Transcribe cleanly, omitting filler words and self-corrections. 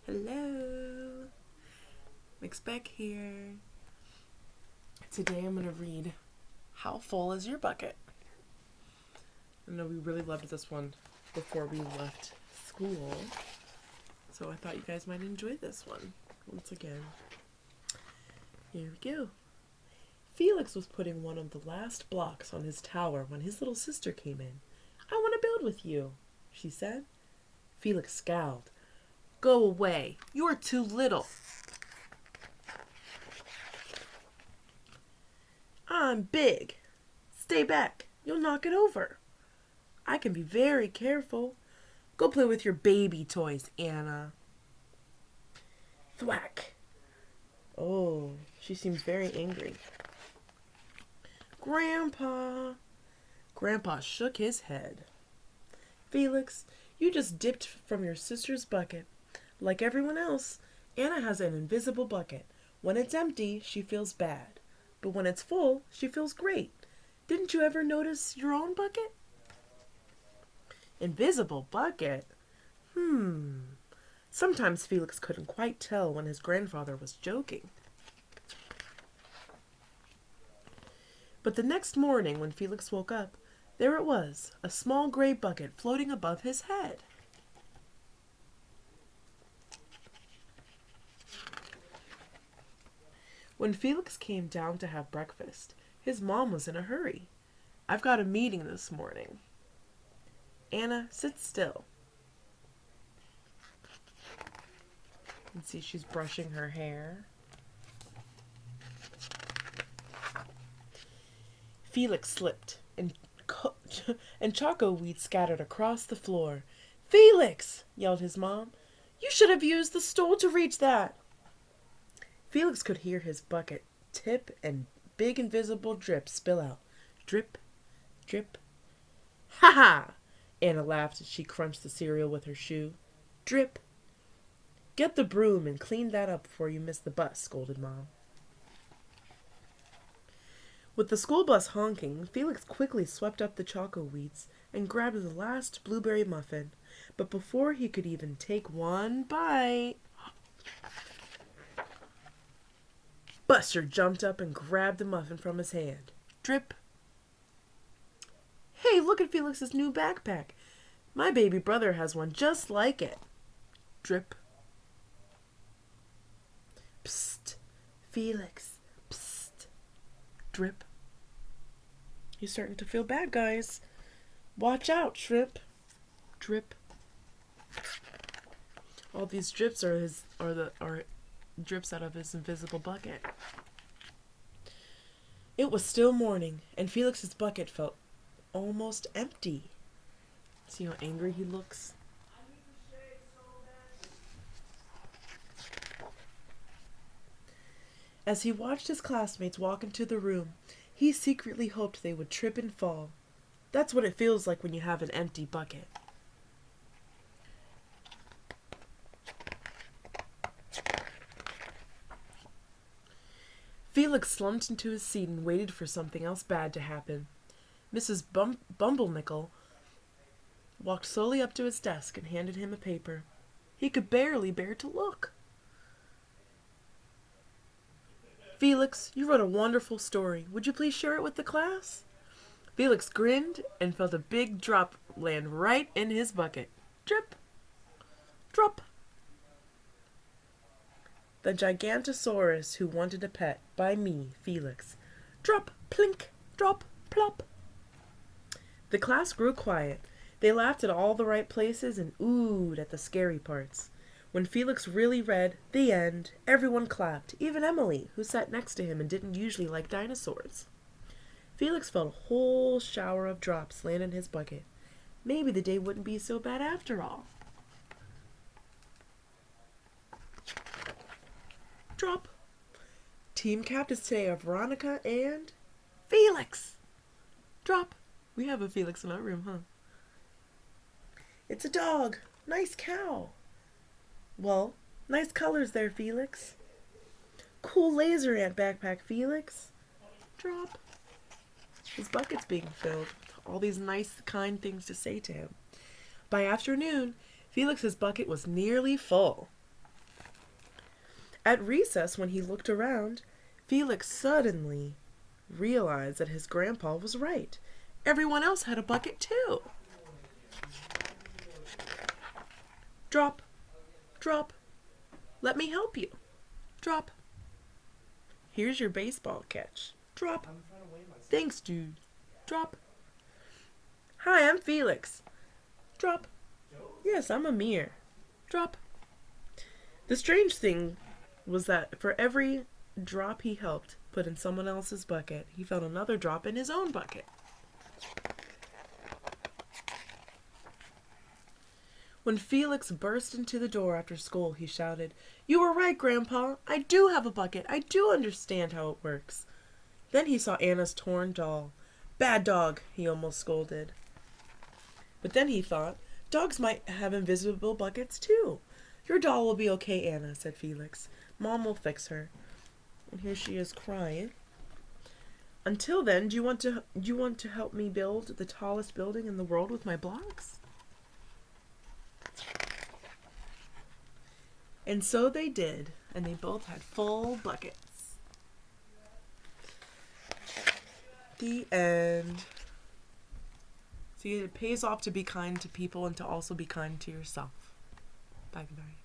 Hello, Beck here. Today I'm going to read How Full is Your Bucket? I know we really loved this one before we left school, so I thought you guys might enjoy this one. Once again, here we go. Felix was putting one of the last blocks on his tower when his little sister came in. "I want to build with you," she said. Felix scowled. "Go away. You're too little." "I'm big. Stay back. You'll knock it over." "I can be very careful. Go play with your baby toys, Anna." Thwack. Oh, she seems very angry. "Grandpa." Grandpa shook his head. "Felix, you just dipped from your sister's bucket. Like everyone else, Anna has an invisible bucket. When it's empty, she feels bad. But when it's full, she feels great. Didn't you ever notice your own bucket?" Invisible bucket? Sometimes Felix couldn't quite tell when his grandfather was joking. But the next morning, when Felix woke up, there it was, a small gray bucket floating above his head. When Felix came down to have breakfast, his mom was in a hurry. "I've got a meeting this morning." "Anna, sit still." You can see she's brushing her hair. Felix slipped, and choco weeds scattered across the floor. "Felix!" yelled his mom. "You should have used the stool to reach that." Felix could hear his bucket tip and big invisible drip spill out. Drip, drip. "Ha ha!" Anna laughed as she crunched the cereal with her shoe. "Drip." "Get the broom and clean that up before you miss the bus," scolded Mom. With the school bus honking, Felix quickly swept up the choco weeds and grabbed the last blueberry muffin. But before he could even take one bite, Buster jumped up and grabbed the muffin from his hand. Drip. "Hey, look at Felix's new backpack. My baby brother has one just like it." Drip. "Psst, Felix, psst." Drip. "He's starting to feel bad, guys. Watch out, Drip." Drip. All these drips are drips out of his invisible bucket. It was still morning, and Felix's bucket felt almost empty. See how angry he looks? As he watched his classmates walk into the room, he secretly hoped they would trip and fall. That's what it feels like when you have an empty bucket. Felix slumped into his seat and waited for something else bad to happen. Mrs. Bumblenickel walked slowly up to his desk and handed him a paper. He could barely bear to look. "Felix, you wrote a wonderful story. Would you please share it with the class?" Felix grinned and felt a big drop land right in his bucket. Drip. Drop. "The Gigantosaurus Who Wanted a Pet, by me, Felix." Drop, plink, drop, plop. The class grew quiet. They laughed at all the right places and oohed at the scary parts. When Felix really read "The End," everyone clapped, even Emily, who sat next to him and didn't usually like dinosaurs. Felix felt a whole shower of drops land in his bucket. Maybe the day wouldn't be so bad after all. Drop. Team captains today are Veronica and Felix. Drop. We have a Felix in our room, huh? "It's a dog. Nice cow." "Well, nice colors there, Felix." "Cool laser ant backpack, Felix." Drop. His bucket's being filled with all these nice, kind things to say to him. By afternoon, Felix's bucket was nearly full. At recess, when he looked around, Felix suddenly realized that his grandpa was right. Everyone else had a bucket too. Drop, drop. Let me help you. Drop. Here's your baseball catch. Drop. Thanks, dude. Drop. Hi, I'm Felix. Drop. Yes, I'm Amir. Drop. The strange thing was that for every drop he helped put in someone else's bucket, he found another drop in his own bucket. When Felix burst into the door after school, he shouted, "You were right, Grandpa. I do have a bucket. I do understand how it works." Then he saw Anna's torn doll. "Bad dog," he almost scolded. But then he thought, dogs might have invisible buckets too. "Your doll will be okay, Anna," said Felix. "Mom will fix her." And here she is crying. "Until then, do you want to help me build the tallest building in the world with my blocks?" And so they did, and they both had full buckets. The end. See, it pays off to be kind to people and to also be kind to yourself. Bye, goodbye.